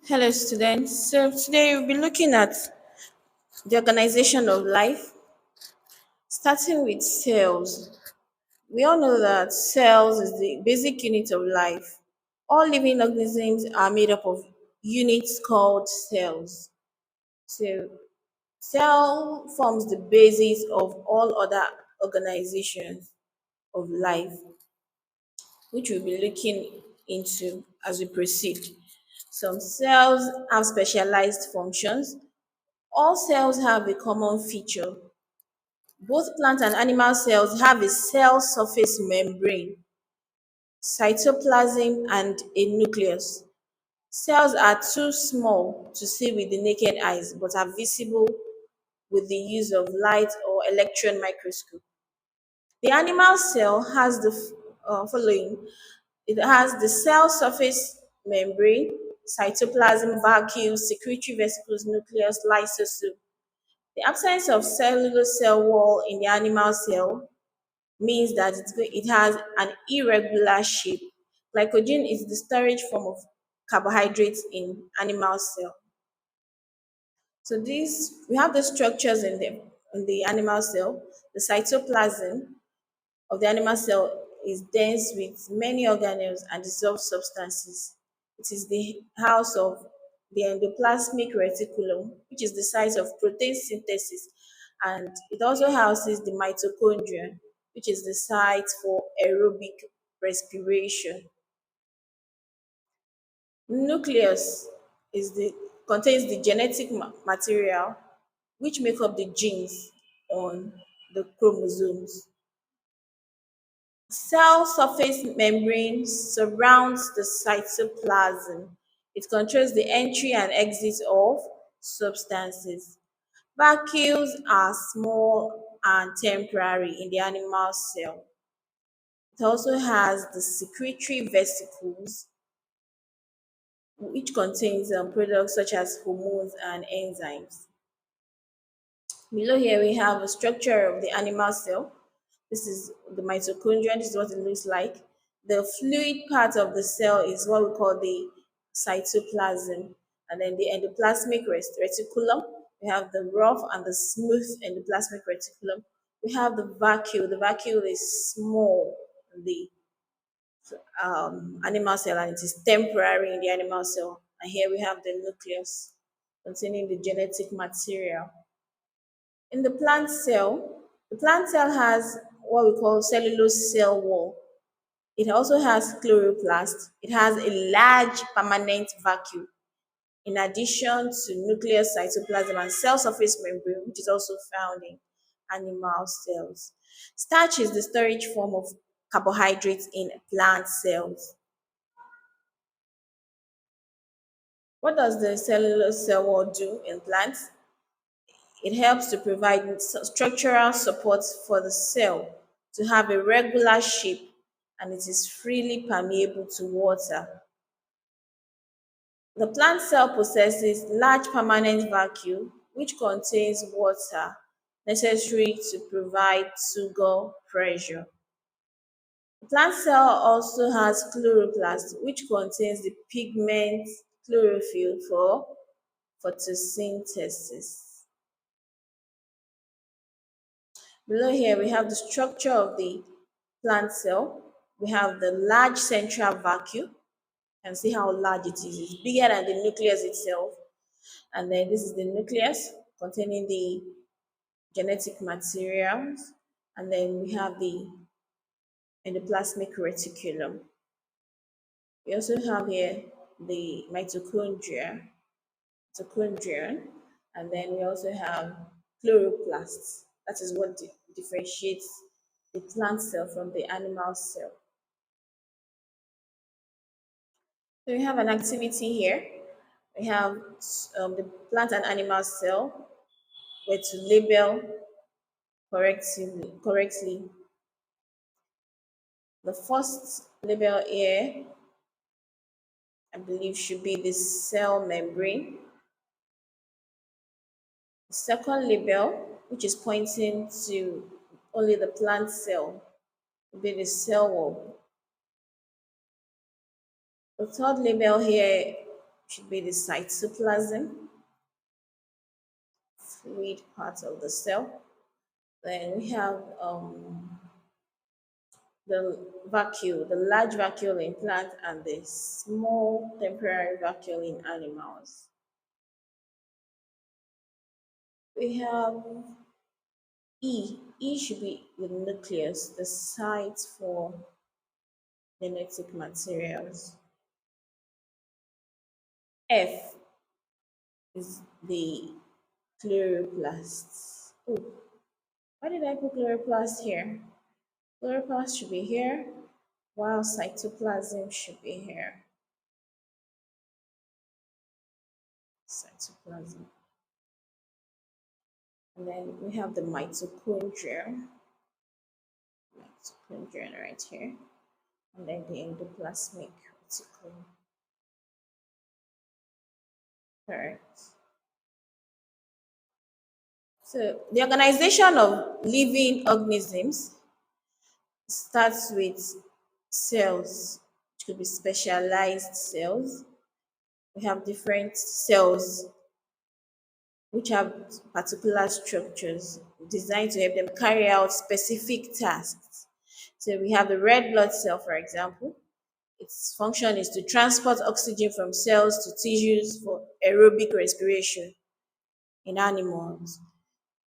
Hello, students. So today we'll be looking at the organization of life, starting with cells. We all know that cells is the basic unit of life. All living organisms are made up of units called cells. So cell forms the basis of all other organizations of life, which we'll be looking into as we proceed. Some cells have specialized functions. All cells have a common feature. Both plant and animal cells have a cell surface membrane, cytoplasm, and a nucleus. Cells are too small to see with the naked eyes but are visible with the use of light or electron microscope. The animal cell has the following. It has the cell surface membrane, cytoplasm, vacuole, secretory vesicles, nucleus, lysosome. The absence of cellular cell wall in the animal cell means that it has an irregular shape. Glycogen is the storage form of carbohydrates in animal cell. So these we have the structures in the animal cell. The cytoplasm of the animal cell is dense with many organelles and dissolved substances. It is the house of the endoplasmic reticulum, which is the site of protein synthesis, and it also houses the mitochondria, which is the site for aerobic respiration. Nucleus is the contains the genetic material which make up the genes on the chromosomes. Cell surface membrane surrounds the cytoplasm. It controls the entry and exit of substances. Vacuoles are small and temporary in the animal cell. It also has the secretory vesicles, which contains products such as hormones and enzymes. Below here we have a structure of the animal cell. This is the mitochondria. This is what it looks like. The fluid part of the cell is what we call the cytoplasm. And then the endoplasmic reticulum. We have the rough and the smooth endoplasmic reticulum. We have the vacuole. The vacuole is small in the animal cell and it is temporary in the animal cell. And here we have the nucleus containing the genetic material. In the plant cell has what we call cellulose cell wall. It also has chloroplast. It has a large permanent vacuole in addition to nucleus, cytoplasm, and cell surface membrane, which is also found in animal cells. Starch is the storage form of carbohydrates in plant cells. What does the cellular cell wall do in plants? It helps to provide structural support for the cell to have a regular shape and it is freely permeable to water. The plant cell possesses large permanent vacuole which contains water necessary to provide sugar pressure. The plant cell also has chloroplast which contains the pigment chlorophyll for photosynthesis. Below here, we have the structure of the plant cell. We have the large central vacuole. You can see how large it is. It's bigger than the nucleus itself. And then this is the nucleus containing the genetic materials. And then we have the endoplasmic reticulum. We also have here the mitochondria, and then we also have chloroplasts. That is what differentiates the plant cell from the animal cell. So we have an activity here. We have the plant and animal cell where to label correctly. The first label here, I believe, should be the cell membrane. The second label, which is pointing to only the plant cell, will be the cell wall. The third label here should be the cytoplasm, fluid part of the cell. Then we have the vacuole, the large vacuole in plants and the small temporary vacuole in animals. We have E. E should be the nucleus, the site for genetic materials. F is the chloroplast. Oh, why did I put chloroplast here? Chloroplast should be here, while cytoplasm should be here. Cytoplasm. And then we have the mitochondria. Mitochondria right here. And then the endoplasmic reticulum. Correct. So the organization of living organisms starts with cells, which could be specialized cells. We have different cells which have particular structures designed to help them carry out specific tasks. So we have the red blood cell, for example. Its function is to transport oxygen from cells to tissues for aerobic respiration in animals.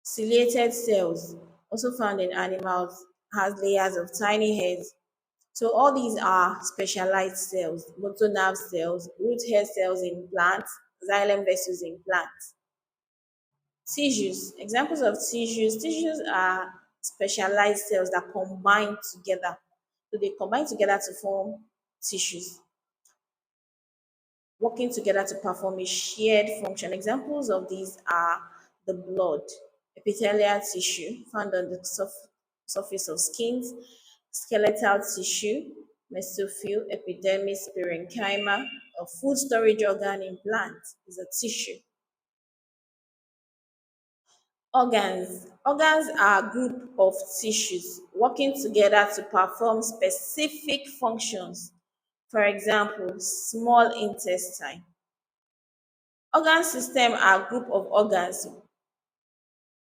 Ciliated cells, also found in animals, has layers of tiny heads. So all these are specialized cells, motor nerve cells, root hair cells in plants, xylem vessels in plants. Tissues, examples of tissues. Tissues are specialized cells that combine together. So they combine together to form tissues, working together to perform a shared function. Examples of these are the blood, epithelial tissue found on the surface of skins, skeletal tissue, mesophyll, epidermis, parenchyma, a food storage organ in plants is a tissue. Organs. Organs are a group of tissues working together to perform specific functions. For example, small intestine. Organ system are a group of organs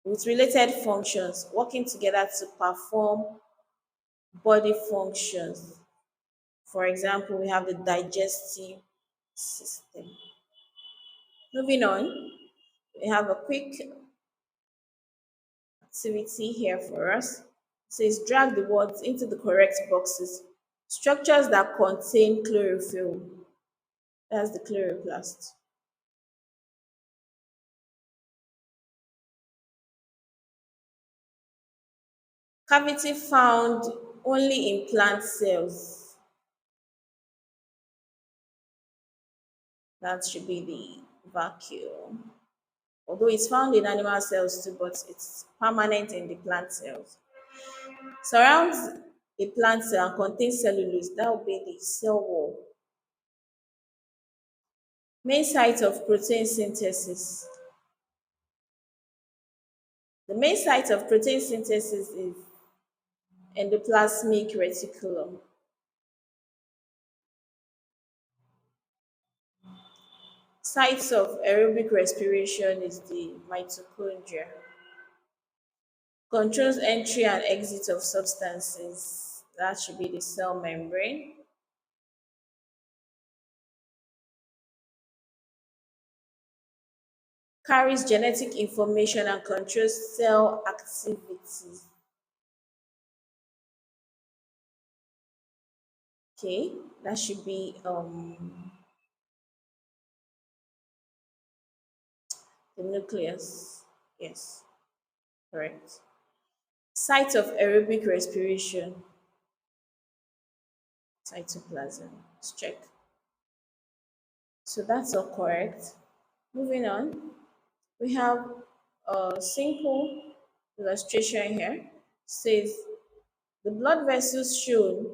with related functions working together to perform body functions. For example, we have the digestive system. Moving on, we have a quick activity here for us. It says drag the words into the correct boxes. Structures that contain chlorophyll. That's the chloroplast. Cavity found only in plant cells. That should be the vacuole. Although it's found in animal cells too, but it's permanent in the plant cells. Surrounds a plant cell and contains cellulose. That will be the cell wall. Main site of protein synthesis. The main site of protein synthesis is endoplasmic reticulum. Sites of aerobic respiration is the mitochondria. Controls entry and exit of substances. That should be the cell membrane. Carries genetic information and controls cell activities. Okay, that should be the nucleus. Yes, correct. Site of aerobic respiration, cytoplasm. Let's check. So that's all correct. Moving on, we have a simple illustration here. Says the blood vessels shown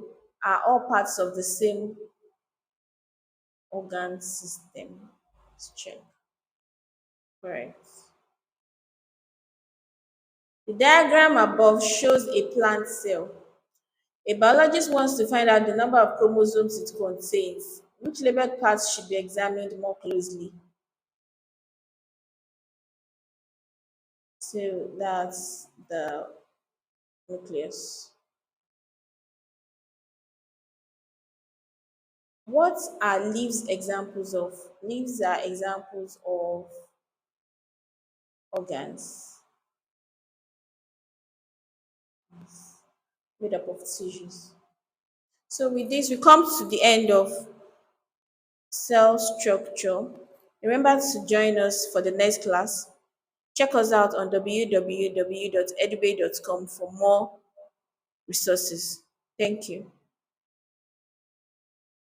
are all parts of the same organ system. Let's check. Correct. The diagram above shows a plant cell. A biologist wants to find out the number of chromosomes it contains. Which labeled parts should be examined more closely? So that's the nucleus. What are leaves examples of? Leaves are examples of organs made up of tissues. So with this, we come to the end of cell structure. Remember to join us for the next class. Check us out on www.edubbey.com for more resources. Thank you.